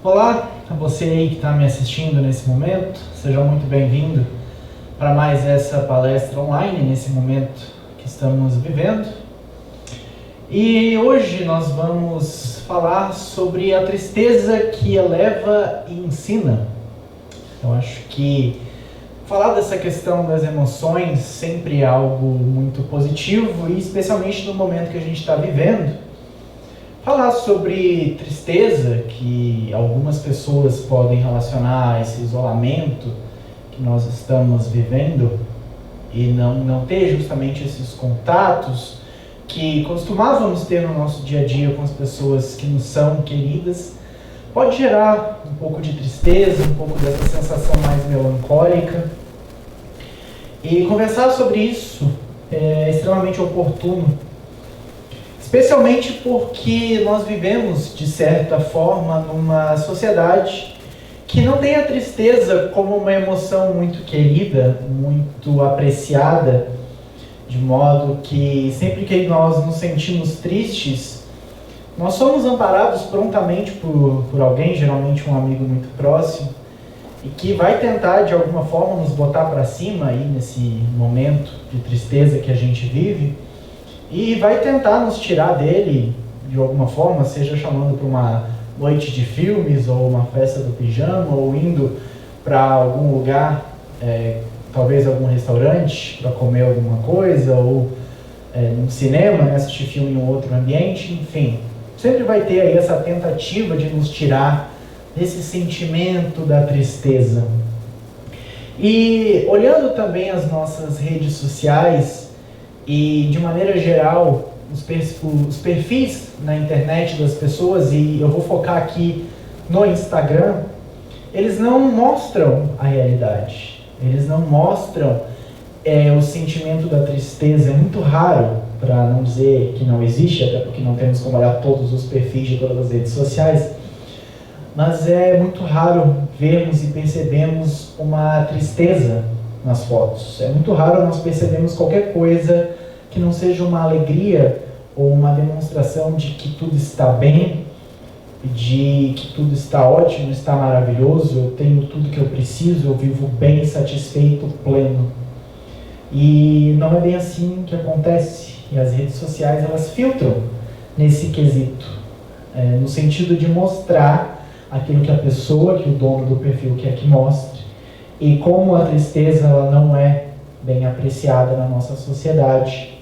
Olá a você aí que está me assistindo nesse momento, seja muito bem-vindo para mais essa palestra online, nesse momento que estamos vivendo. E hoje nós vamos falar sobre a tristeza que eleva e ensina. Eu acho que falar dessa questão das emoções sempre é algo muito positivo, e especialmente no momento que a gente está vivendo. Falar sobre tristeza, que algumas pessoas podem relacionar a esse isolamento que nós estamos vivendo e não ter justamente esses contatos que costumávamos ter no nosso dia a dia com as pessoas que nos são queridas, pode gerar um pouco de tristeza, um pouco dessa sensação mais melancólica. E conversar sobre isso é extremamente oportuno, especialmente porque nós vivemos, de certa forma, numa sociedade que não tem a tristeza como uma emoção muito querida, muito apreciada, de modo que sempre que nós nos sentimos tristes, nós somos amparados prontamente por alguém, geralmente um amigo muito próximo, e que vai tentar de alguma forma nos botar para cima aí nesse momento de tristeza que a gente vive, e vai tentar nos tirar dele de alguma forma, seja chamando para uma noite de filmes, ou uma festa do pijama, ou indo para algum lugar, talvez algum restaurante, para comer alguma coisa, ou num cinema, assistir filme em um outro ambiente, enfim. Sempre vai ter aí essa tentativa de nos tirar desse sentimento da tristeza. E olhando também as nossas redes sociais, e de maneira geral, os perfis na internet das pessoas, e eu vou focar aqui no Instagram, eles não mostram a realidade, eles não mostram o sentimento da tristeza. É muito raro, para não dizer que não existe, até porque não temos como olhar todos os perfis de todas as redes sociais, mas é muito raro vermos e percebermos uma tristeza nas fotos. É muito raro nós percebermos qualquer coisa que não seja uma alegria ou uma demonstração de que tudo está bem, de que tudo está ótimo, está maravilhoso, eu tenho tudo que eu preciso, eu vivo bem, satisfeito, pleno. E não é bem assim que acontece. E as redes sociais, elas filtram nesse quesito, no sentido de mostrar aquilo que a pessoa, que o dono do perfil quer que mostre. E como a tristeza ela não é bem apreciada na nossa sociedade,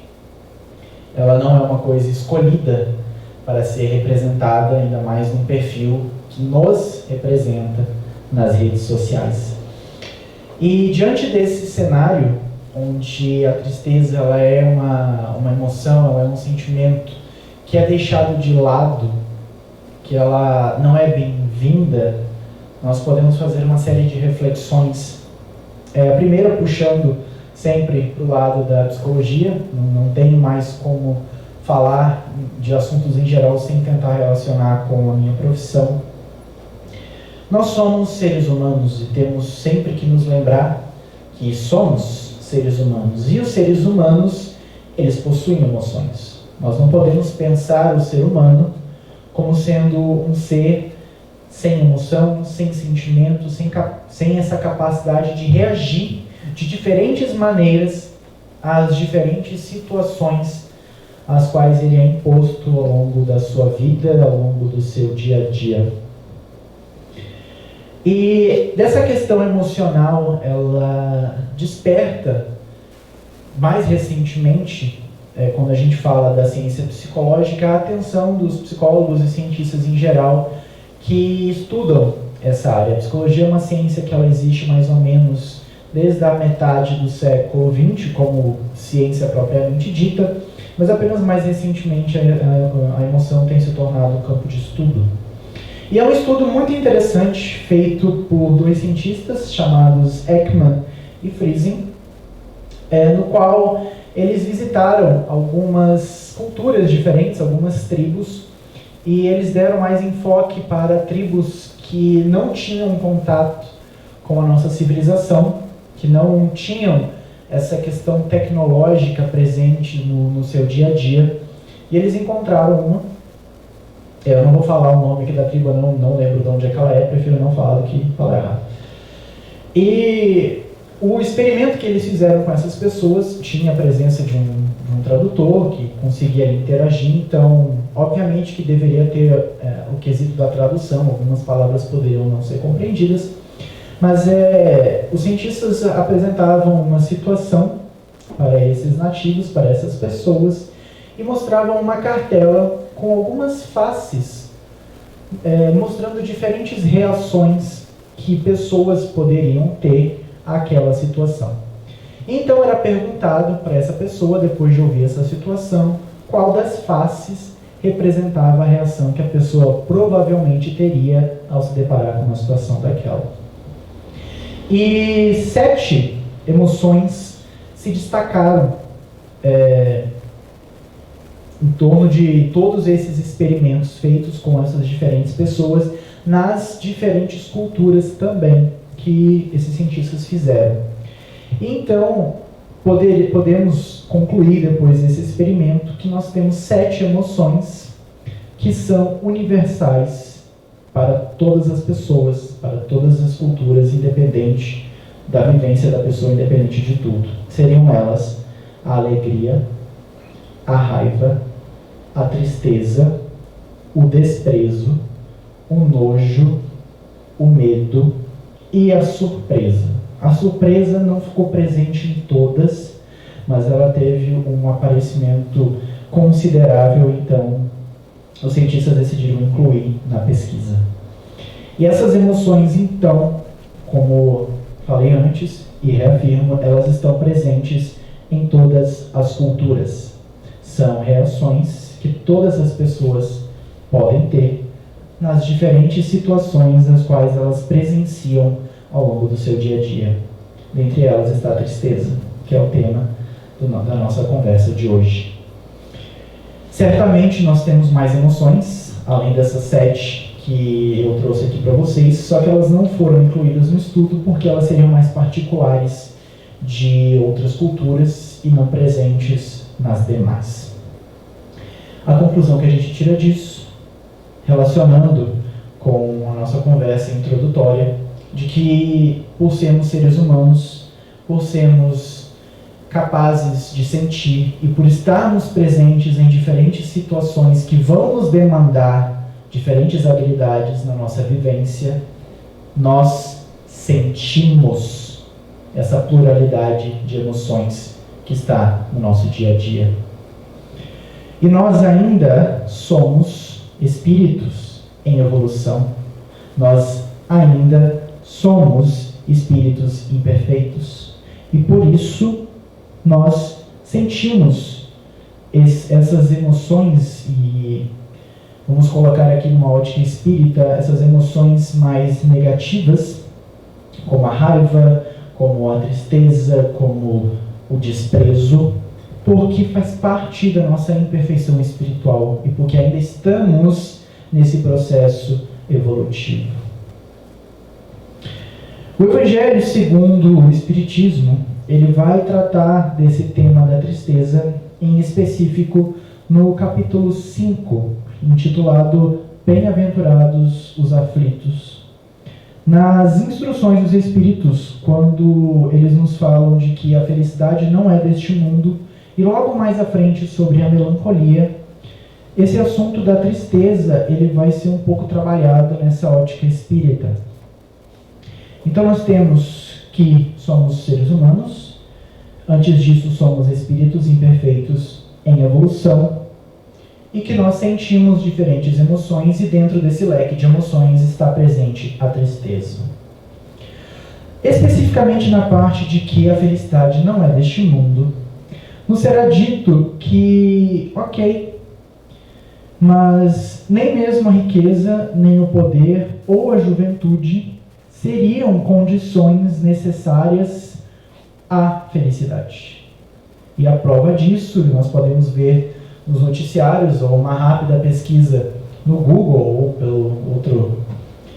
ela não é uma coisa escolhida para ser representada, ainda mais num perfil que nos representa nas redes sociais. E diante desse cenário, onde a tristeza ela é uma emoção, ela é um sentimento que é deixado de lado, que ela não é bem-vinda, nós podemos fazer uma série de reflexões. A primeira, puxando sempre para o lado da psicologia, não tenho mais como falar de assuntos em geral sem tentar relacionar com a minha profissão. Nós somos seres humanos e temos sempre que nos lembrar que somos seres humanos. E os seres humanos, eles possuem emoções. Nós não podemos pensar o ser humano como sendo um ser sem emoção, sem sentimento, sem essa capacidade de reagir de diferentes maneiras às diferentes situações às quais ele é imposto ao longo da sua vida, ao longo do seu dia a dia. E dessa questão emocional, ela desperta, mais recentemente, quando a gente fala da ciência psicológica, a atenção dos psicólogos e cientistas em geral que estudam essa área. A psicologia é uma ciência que ela existe mais ou menos desde a metade do século XX, como ciência propriamente dita, mas apenas mais recentemente a emoção tem se tornado um campo de estudo. E é um estudo muito interessante, feito por dois cientistas chamados Ekman e Friesen, no qual eles visitaram algumas culturas diferentes, algumas tribos, e eles deram mais enfoque para tribos que não tinham contato com a nossa civilização, que não tinham essa questão tecnológica presente no seu dia a dia. E eles encontraram uma Eu não vou falar o nome aqui da tribo, eu não lembro de onde é que ela é, prefiro não falar do que falar errado. E o experimento que eles fizeram com essas pessoas tinha a presença de um tradutor que conseguia interagir, então, obviamente que deveria ter o quesito da tradução, algumas palavras poderiam não ser compreendidas, mas os cientistas apresentavam uma situação para esses nativos, para essas pessoas, e mostravam uma cartela com algumas faces, mostrando diferentes reações que pessoas poderiam ter àquela situação. Então era perguntado para essa pessoa, depois de ouvir essa situação, qual das faces representava a reação que a pessoa provavelmente teria ao se deparar com uma situação daquela. E 7 emoções se destacaram em torno de todos esses experimentos feitos com essas diferentes pessoas nas diferentes culturas também que esses cientistas fizeram. Então, podemos concluir depois desse experimento que nós temos 7 emoções que são universais para todas as pessoas, para todas as culturas, independente da vivência da pessoa, independente de tudo. Seriam elas a alegria, a raiva, a tristeza, o desprezo, o nojo, o medo e a surpresa. A surpresa não ficou presente em todas, mas ela teve um aparecimento considerável, então os cientistas decidiram incluir na pesquisa. E essas emoções, então, como falei antes e reafirmo, elas estão presentes em todas as culturas. São reações que todas as pessoas podem ter nas diferentes situações nas quais elas presenciam ao longo do seu dia a dia. Dentre elas está a tristeza, que é o tema da nossa conversa de hoje. Certamente nós temos mais emoções, além dessas 7 que eu trouxe aqui para vocês, só que elas não foram incluídas no estudo porque elas seriam mais particulares de outras culturas e não presentes nas demais. A conclusão que a gente tira disso, relacionando com a nossa conversa introdutória, de que por sermos seres humanos, por sermos capazes de sentir e por estarmos presentes em diferentes situações que vão nos demandar diferentes habilidades na nossa vivência, nós sentimos essa pluralidade de emoções que está no nosso dia a dia. E nós ainda somos espíritos em evolução. Nós ainda somos espíritos imperfeitos. E por isso nós sentimos essas emoções, e vamos colocar aqui numa ótica espírita, essas emoções mais negativas, como a raiva, como a tristeza, como o desprezo, porque faz parte da nossa imperfeição espiritual e porque ainda estamos nesse processo evolutivo. O Evangelho segundo o Espiritismo, ele vai tratar desse tema da tristeza, em específico no capítulo 5, intitulado Bem-aventurados os aflitos. Nas instruções dos Espíritos, quando eles nos falam de que a felicidade não é deste mundo, e logo mais à frente sobre a melancolia, esse assunto da tristeza ele vai ser um pouco trabalhado nessa ótica espírita. Então nós temos que somos seres humanos, antes disso somos espíritos imperfeitos em evolução, e que nós sentimos diferentes emoções, e dentro desse leque de emoções está presente a tristeza. Especificamente na parte de que a felicidade não é deste mundo, nos será dito que, ok, mas nem mesmo a riqueza, nem o poder ou a juventude seriam condições necessárias à felicidade. E a prova disso, nós podemos ver nos noticiários, ou uma rápida pesquisa no Google, ou pelo outro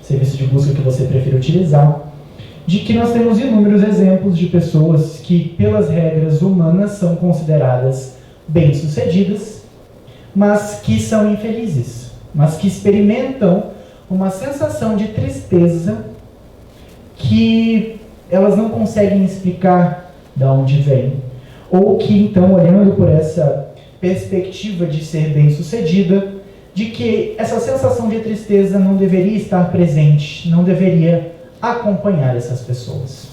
serviço de busca que você prefira utilizar, de que nós temos inúmeros exemplos de pessoas que, pelas regras humanas, são consideradas bem-sucedidas, mas que são infelizes. mas que experimentam uma sensação de tristeza que elas não conseguem explicar de onde vem. Ou que, então, olhando por essa perspectiva de ser bem-sucedida, de que essa sensação de tristeza não deveria estar presente, não deveria acompanhar essas pessoas.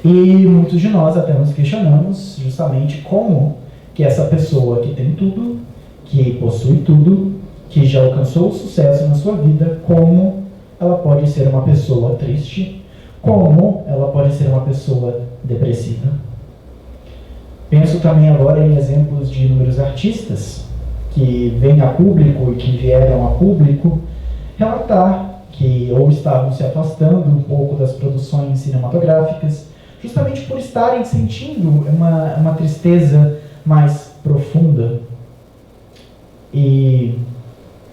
E muitos de nós até nos questionamos justamente como que essa pessoa que tem tudo, que possui tudo, que já alcançou o sucesso na sua vida, como ela pode ser uma pessoa triste, como ela pode ser uma pessoa depressiva. Penso também agora em exemplos de inúmeros artistas que vêm a público e que vieram a público relatar que ou estavam se afastando um pouco das produções cinematográficas, justamente por estarem sentindo uma tristeza mais profunda. E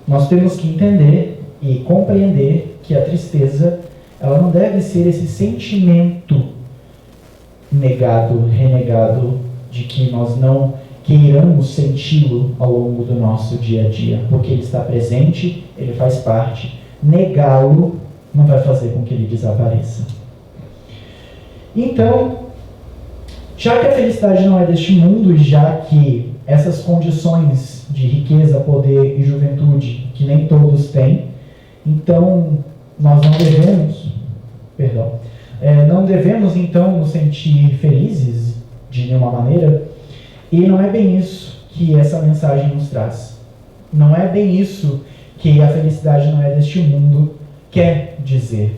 nós temos que entender e compreender que a tristeza, ela não deve ser esse sentimento negado, renegado, de que nós não queiramos senti-lo ao longo do nosso dia a dia, porque ele está presente, ele faz parte. Negá-lo não vai fazer com que ele desapareça. Então, já que a felicidade não é deste mundo, e já que essas condições de riqueza, poder e juventude, que nem todos têm, então nós não devemos então nos sentir felizes de nenhuma maneira, e não é bem isso que essa mensagem nos traz. Não é bem isso que a felicidade não é deste mundo quer dizer.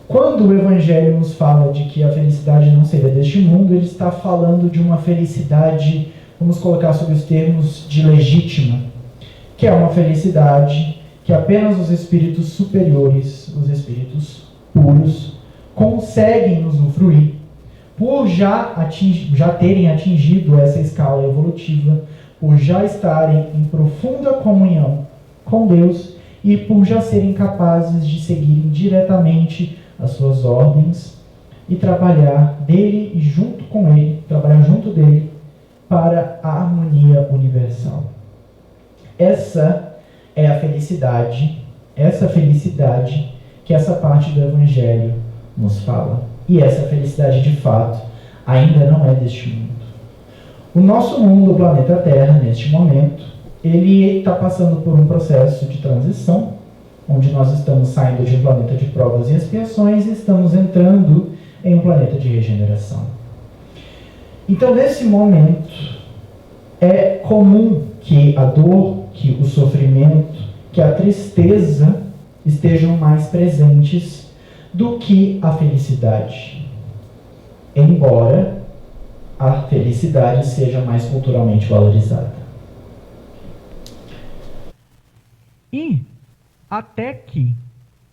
Quando o Evangelho nos fala de que a felicidade não seria deste mundo, ele está falando de uma felicidade, vamos colocar sob os termos de legítima, que é uma felicidade que apenas os espíritos superiores, os espíritos puros, conseguem usufruir, por já terem atingido essa escala evolutiva, por já estarem em profunda comunhão com Deus e por já serem capazes de seguirem diretamente as suas ordens e trabalhar dele e junto com ele, trabalhar junto dele para a harmonia universal. Essa é a felicidade, essa felicidade que essa parte do Evangelho nos fala. E essa felicidade, de fato, ainda não é deste mundo. O nosso mundo, o planeta Terra, neste momento, ele está passando por um processo de transição, onde nós estamos saindo de um planeta de provas e expiações e estamos entrando em um planeta de regeneração. Então, nesse momento, é comum que a dor, que o sofrimento, que a tristeza estejam mais presentes do que a felicidade. Embora a felicidade seja mais culturalmente valorizada. E até que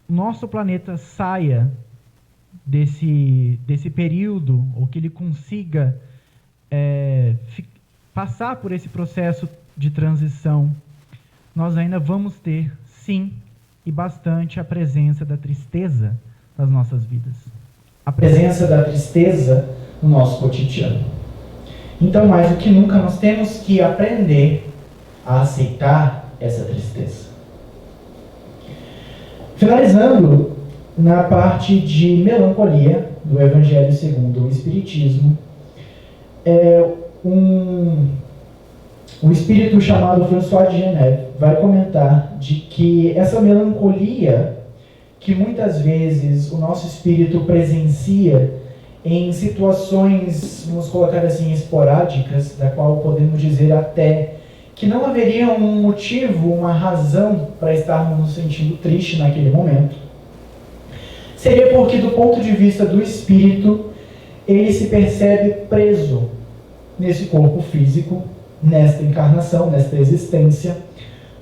nosso planeta saia desse período, ou que ele consiga passar por esse processo de transição, nós ainda vamos ter, sim, e bastante, a presença da tristeza nas nossas vidas. A presença da tristeza no nosso cotidiano. Então, mais do que nunca, nós temos que aprender a aceitar essa tristeza. Finalizando, na parte de melancolia do Evangelho segundo o Espiritismo, o espírito chamado François de Geneve vai comentar de que essa melancolia que muitas vezes o nosso espírito presencia em situações, vamos colocar assim, esporádicas, da qual podemos dizer até que não haveria um motivo, uma razão para estarmos nos sentindo tristes naquele momento, seria porque, do ponto de vista do espírito, ele se percebe preso nesse corpo físico, nesta encarnação, nesta existência,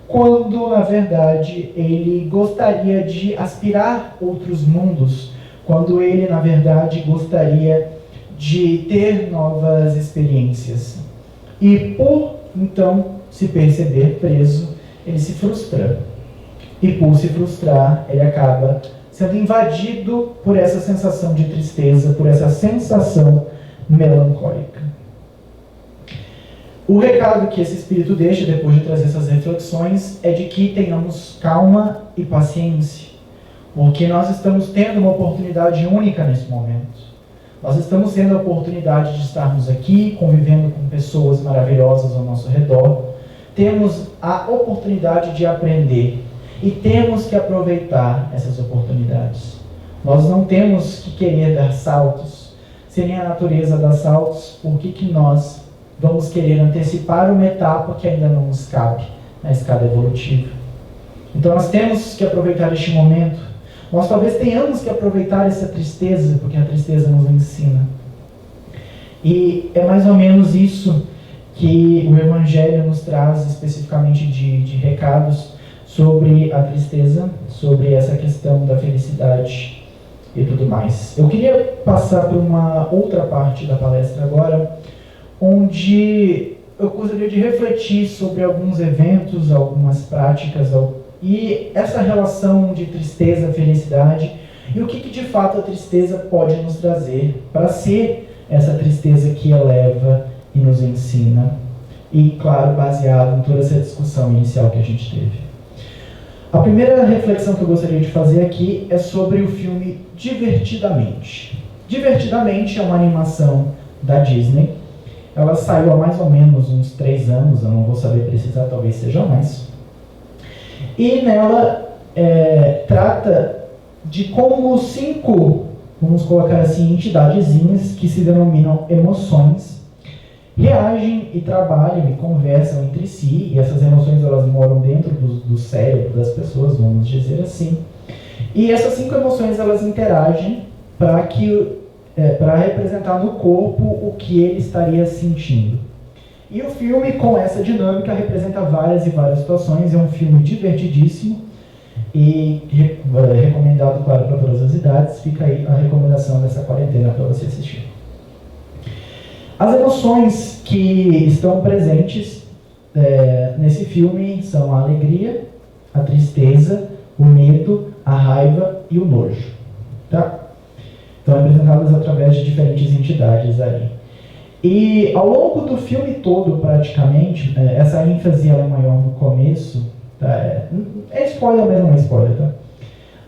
quando, na verdade, ele gostaria de aspirar outros mundos, quando ele, na verdade, gostaria de ter novas experiências. E por, então, se perceber preso, ele se frustra. E por se frustrar, ele acaba sendo invadido por essa sensação de tristeza, por essa sensação melancólica. O recado que esse espírito deixa, depois de trazer essas reflexões, é de que tenhamos calma e paciência, porque nós estamos tendo uma oportunidade única nesse momento. Nós estamos tendo a oportunidade de estarmos aqui, convivendo com pessoas maravilhosas ao nosso redor. Temos a oportunidade de aprender e temos que aproveitar essas oportunidades. Nós não temos que querer dar saltos. Se nem a natureza dá saltos, por que nós vamos querer antecipar uma etapa que ainda não nos cabe na escada evolutiva? Então nós temos que aproveitar este momento. Nós talvez tenhamos que aproveitar essa tristeza, porque a tristeza nos ensina. E é mais ou menos isso que o Evangelho nos traz especificamente de recados sobre a tristeza, sobre essa questão da felicidade e tudo mais. Eu queria passar por uma outra parte da palestra agora, onde eu gostaria de refletir sobre alguns eventos, algumas práticas e essa relação de tristeza, felicidade e o que de fato a tristeza pode nos trazer para ser essa tristeza que eleva e nos ensina. E, claro, baseado em toda essa discussão inicial que a gente teve. A primeira reflexão que eu gostaria de fazer aqui é sobre o filme Divertidamente. Divertidamente é uma animação da Disney. Ela saiu há mais ou menos uns 3 anos, eu não vou saber precisar, talvez seja mais. E nela trata de como 5, vamos colocar assim, entidadezinhas que se denominam emoções, reagem e trabalham e conversam entre si, e essas emoções elas moram dentro do cérebro das pessoas, vamos dizer assim. E essas 5 emoções elas interagem para representar no corpo o que ele estaria sentindo. E o filme, com essa dinâmica, representa várias e várias situações. É um filme divertidíssimo e recomendado, claro, para todas as idades. Fica aí a recomendação dessa quarentena para você assistir. As emoções que estão presentes nesse filme são a alegria, a tristeza, o medo, a raiva e o nojo. Tá? Estão representadas através de diferentes entidades aí. E ao longo do filme todo, praticamente, essa ênfase ela é maior no começo, tá? É spoiler, mas não é spoiler, tá?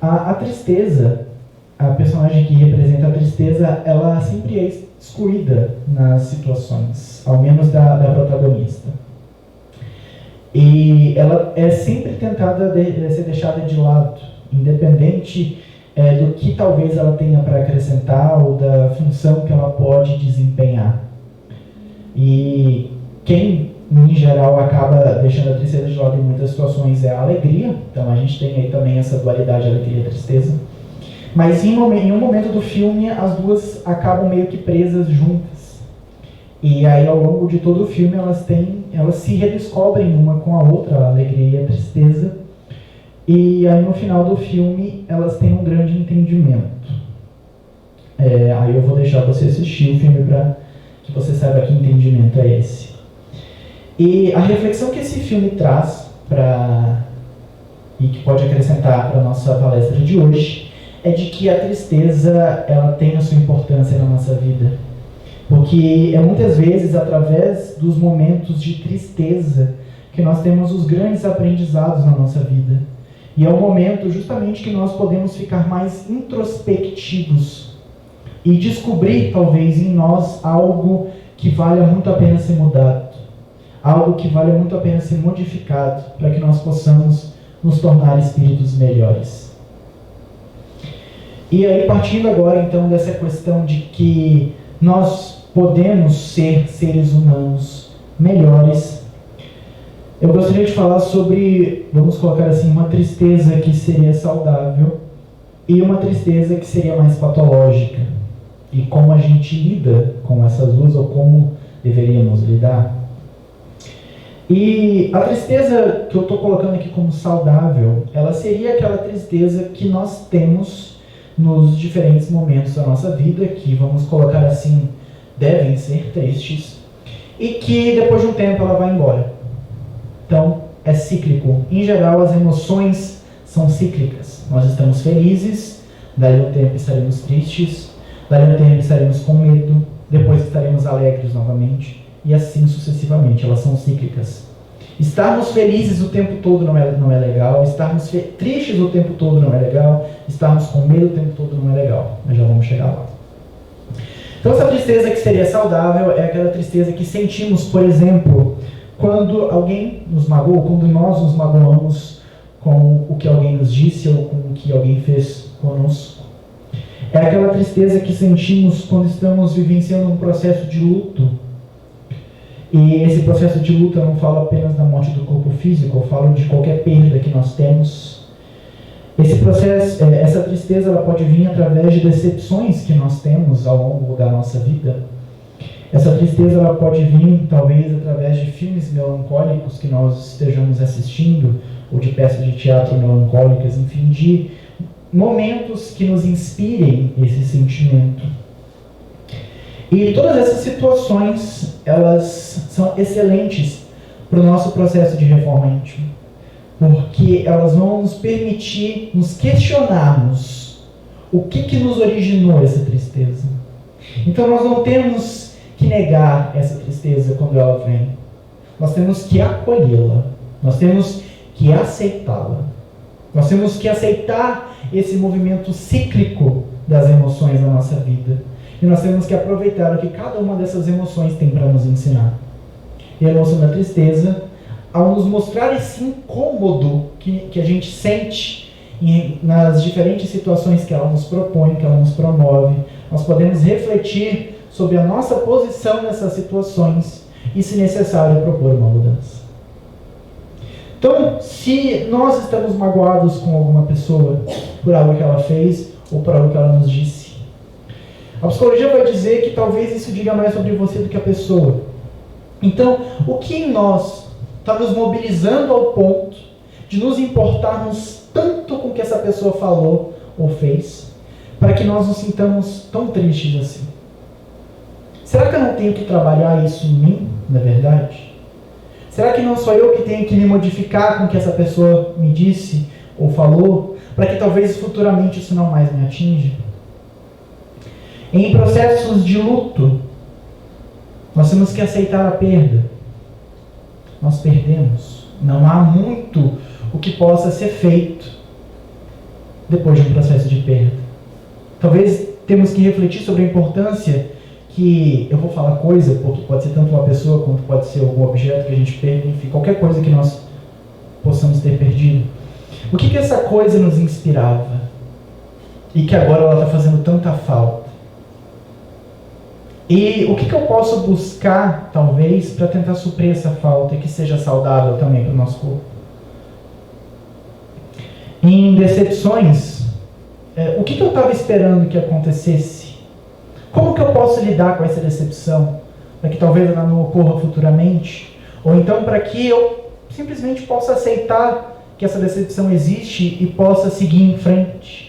A tristeza, a personagem que representa a tristeza, ela sempre é excluída nas situações, ao menos da protagonista. E ela é sempre tentada ser deixada de lado, independente do que talvez ela tenha para acrescentar ou da função que ela pode desempenhar. E quem, em geral, acaba deixando a tristeza de lado em muitas situações é a alegria. Então a gente tem aí também essa dualidade, alegria e tristeza. Mas em um momento do filme, as duas acabam meio que presas juntas. E aí, ao longo de todo o filme, elas se redescobrem uma com a outra, a alegria e a tristeza. E aí, no final do filme, elas têm um grande entendimento. Aí eu vou deixar você assistir o filme para que você saiba que entendimento é esse. E a reflexão que esse filme traz e que pode acrescentar para a nossa palestra de hoje é de que a tristeza ela tem a sua importância na nossa vida. Porque é muitas vezes através dos momentos de tristeza que nós temos os grandes aprendizados na nossa vida. E é o momento justamente que nós podemos ficar mais introspectivos e descobrir, talvez, em nós algo que valha muito a pena ser mudado, algo que valha muito a pena ser modificado, para que nós possamos nos tornar espíritos melhores. E aí, partindo agora, então, dessa questão de que nós podemos ser seres humanos melhores, eu gostaria de falar sobre, vamos colocar assim, uma tristeza que seria saudável e uma tristeza que seria mais patológica. E como a gente lida com essas duas, ou como deveríamos lidar. E a tristeza que eu estou colocando aqui como saudável, ela seria aquela tristeza que nós temos nos diferentes momentos da nossa vida, que, vamos colocar assim, devem ser tristes, e que depois de um tempo ela vai embora. Então, é cíclico. Em geral, as emoções são cíclicas. Nós estamos felizes, daí um tempo estaremos tristes, daí um tempo estaremos com medo, depois estaremos alegres novamente, e assim sucessivamente, elas são cíclicas. Estarmos felizes o tempo todo não é legal, estarmos tristes o tempo todo não é legal, estarmos com medo o tempo todo não é legal, mas já vamos chegar lá. Então essa tristeza que seria saudável é aquela tristeza que sentimos, por exemplo, quando alguém nos magoou, quando nós nos magoamos com o que alguém nos disse ou com o que alguém fez conosco. É aquela tristeza que sentimos quando estamos vivenciando um processo de luto. E esse processo de luto eu não falo apenas da morte do corpo físico, eu falo de qualquer perda que nós temos. Esse processo, essa tristeza, ela pode vir através de decepções que nós temos ao longo da nossa vida. Essa tristeza, ela pode vir, talvez, através de filmes melancólicos que nós estejamos assistindo, ou de peças de teatro melancólicas, enfim, de momentos que nos inspirem esse sentimento. E todas essas situações, elas são excelentes para o nosso processo de reforma íntima, porque elas vão nos permitir nos questionarmos o que nos originou essa tristeza. Então nós não temos que negar essa tristeza quando ela vem. Nós temos que acolhê-la, nós temos que aceitá-la. Nós temos que aceitar esse movimento cíclico das emoções na nossa vida. E nós temos que aproveitar o que cada uma dessas emoções tem para nos ensinar. E a emoção da tristeza, ao nos mostrar esse incômodo que a gente sente nas diferentes situações que ela nos propõe, que ela nos promove, nós podemos refletir sobre a nossa posição nessas situações e, se necessário, propor uma mudança. Então, se nós estamos magoados com alguma pessoa por algo que ela fez ou por algo que ela nos disse, a psicologia vai dizer que talvez isso diga mais sobre você do que a pessoa. Então, o que em nós está nos mobilizando ao ponto de nos importarmos tanto com o que essa pessoa falou ou fez, para que nós nos sintamos tão tristes assim? Será que eu não tenho que trabalhar isso em mim, na verdade? Será que não sou eu que tenho que me modificar com o que essa pessoa me disse ou falou, para que talvez futuramente isso não mais me atinja? Em processos de luto, nós temos que aceitar a perda. Nós perdemos. Não há muito o que possa ser feito depois de um processo de perda. Talvez temos que refletir sobre a importância que, eu vou falar coisa, porque pode ser tanto uma pessoa quanto pode ser algum objeto que a gente perde, enfim, qualquer coisa que nós possamos ter perdido. O que essa coisa nos inspirava? E que agora ela está fazendo tanta falta? E o que eu posso buscar, talvez, para tentar suprir essa falta e que seja saudável também para o nosso corpo? Em decepções, o que eu estava esperando que acontecesse? Como que eu posso lidar com essa decepção? Para que talvez ela não ocorra futuramente? Ou então para que eu simplesmente possa aceitar que essa decepção existe e possa seguir em frente?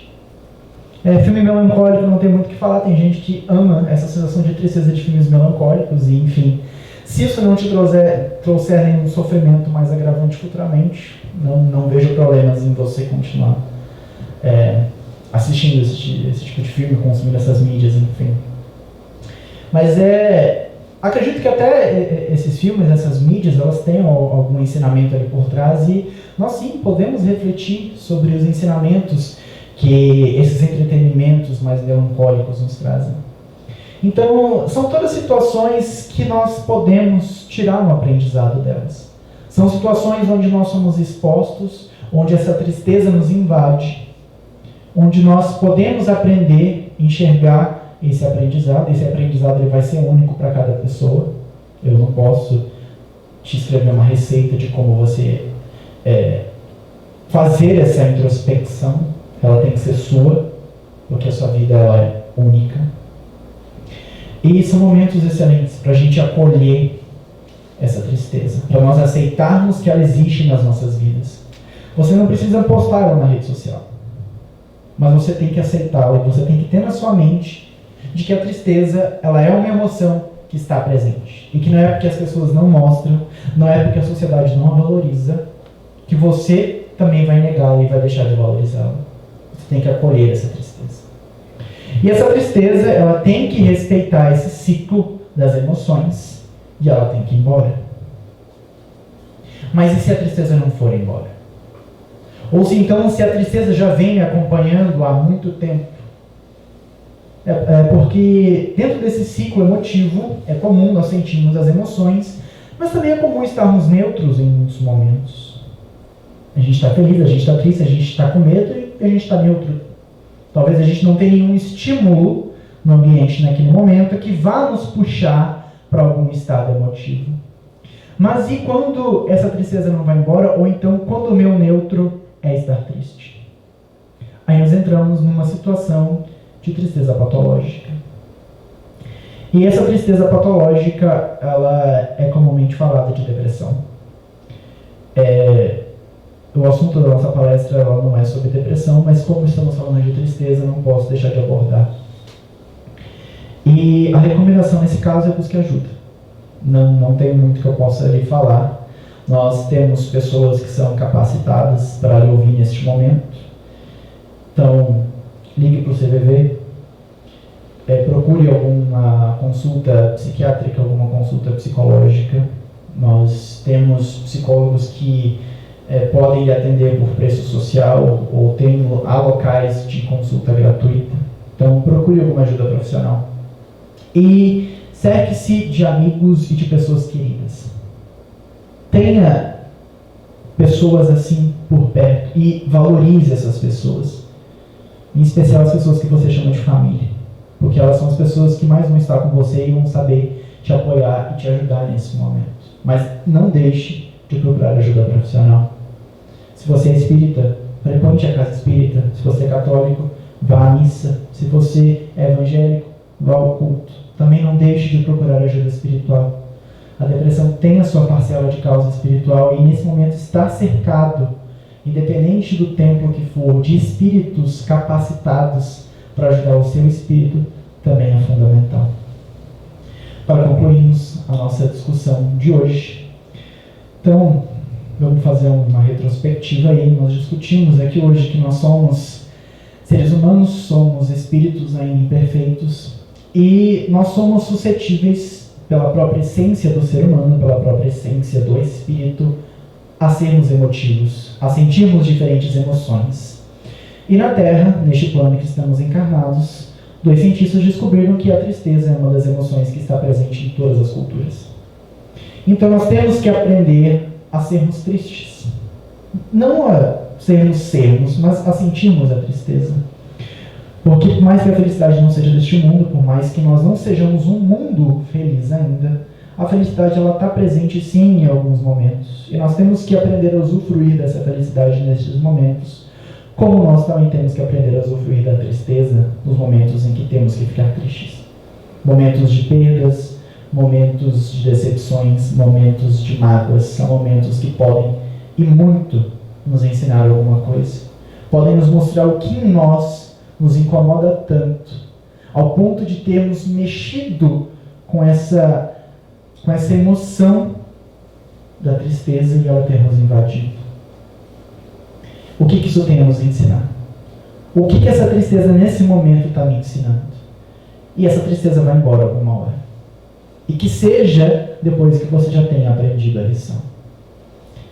Filme melancólico não tem muito o que falar, tem gente que ama essa sensação de tristeza de filmes melancólicos e, enfim, se isso não te trouxer nenhum sofrimento mais agravante futuramente, não vejo problemas em você continuar assistindo esse tipo de filme, consumindo essas mídias, enfim. Mas acredito que até esses filmes, essas mídias, elas têm algum ensinamento ali por trás e nós sim podemos refletir sobre os ensinamentos que esses entretenimentos mais melancólicos nos trazem. Então, são todas situações que nós podemos tirar um aprendizado delas. São situações onde nós somos expostos, onde essa tristeza nos invade, onde nós podemos aprender, enxergar esse aprendizado. Esse aprendizado ele vai ser único para cada pessoa. Eu não posso te escrever uma receita de como você fazer essa introspecção. Ela tem que ser sua, porque a sua vida ela é única. E são momentos excelentes para a gente acolher essa tristeza, para nós aceitarmos que ela existe nas nossas vidas. Você não precisa postar ela na rede social, mas você tem que aceitá-la e você tem que ter na sua mente de que a tristeza ela é uma emoção que está presente e que não é porque as pessoas não mostram, não é porque a sociedade não a valoriza, que você também vai negá-la e vai deixar de valorizá-la. Você tem que acolher essa tristeza. E essa tristeza, ela tem que respeitar esse ciclo das emoções e ela tem que ir embora. Mas e se a tristeza não for embora? Ou se então, se a tristeza já vem me acompanhando há muito tempo? Porque dentro desse ciclo emotivo é comum nós sentirmos as emoções, mas também é comum estarmos neutros em muitos momentos. A gente está feliz, a gente está triste, a gente está com medo e a gente está neutro. Talvez a gente não tenha nenhum estímulo no ambiente naquele momento que vá nos puxar para algum estado emotivo. Mas e quando essa tristeza não vai embora, ou então quando o meu neutro é estar triste? Aí nós entramos numa situação de tristeza patológica. E essa tristeza patológica, ela é comumente falada de depressão. O assunto da nossa palestra ela não é sobre depressão, mas como estamos falando de tristeza, não posso deixar de abordar. E a recomendação nesse caso é busque ajuda. Não tem muito que eu possa lhe falar. Nós temos pessoas que são capacitadas para lhe ouvir neste momento. Então, ligue para o CVV, procure alguma consulta psiquiátrica, alguma consulta psicológica. Nós temos psicólogos que podem lhe atender por preço social ou há locais de consulta gratuita. Então, procure alguma ajuda profissional. E cerque-se de amigos e de pessoas queridas. Tenha pessoas assim por perto e valorize essas pessoas. Em especial as pessoas que você chama de família. Porque elas são as pessoas que mais vão estar com você e vão saber te apoiar e te ajudar nesse momento. Mas não deixe de procurar ajuda profissional. Se você é espírita, frequente a casa espírita. Se você é católico, vá à missa. Se você é evangélico, vá ao culto. Também não deixe de procurar ajuda espiritual. A depressão tem a sua parcela de causa espiritual e nesse momento está cercado, independente do tempo que for, de espíritos capacitados para ajudar o seu espírito, também é fundamental. Para concluirmos a nossa discussão de hoje, então, vamos fazer uma retrospectiva aí. Nós discutimos aqui hoje que nós somos seres humanos, somos espíritos ainda imperfeitos e nós somos suscetíveis, pela própria essência do ser humano, pela própria essência do espírito, a sermos emotivos, a sentirmos diferentes emoções. E na Terra, neste plano em que estamos encarnados, 2 cientistas descobriram que a tristeza é uma das emoções que está presente em todas as culturas. Então nós temos que aprender a sermos tristes. Não a sermos, mas a sentirmos a tristeza. Porque por mais que a felicidade não seja deste mundo, por mais que nós não sejamos um mundo feliz ainda, a felicidade ela está presente sim em alguns momentos. E nós temos que aprender a usufruir dessa felicidade nestes momentos, como nós também temos que aprender a usufruir da tristeza nos momentos em que temos que ficar tristes. Momentos de perdas, momentos de decepções, momentos de mágoas, são momentos que podem e muito nos ensinar alguma coisa. Podem nos mostrar o que em nós nos incomoda tanto, ao ponto de termos mexido com essa emoção da tristeza e ela ter nos invadido. O que isso tem a nos ensinar? O que essa tristeza nesse momento está me ensinando? E essa tristeza vai embora alguma hora. E que seja depois que você já tenha aprendido a lição.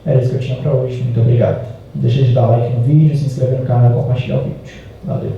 Era isso que eu tinha para hoje. Muito obrigado. Não deixe de dar like no vídeo, se inscrever no canal e compartilhar o vídeo. Valeu.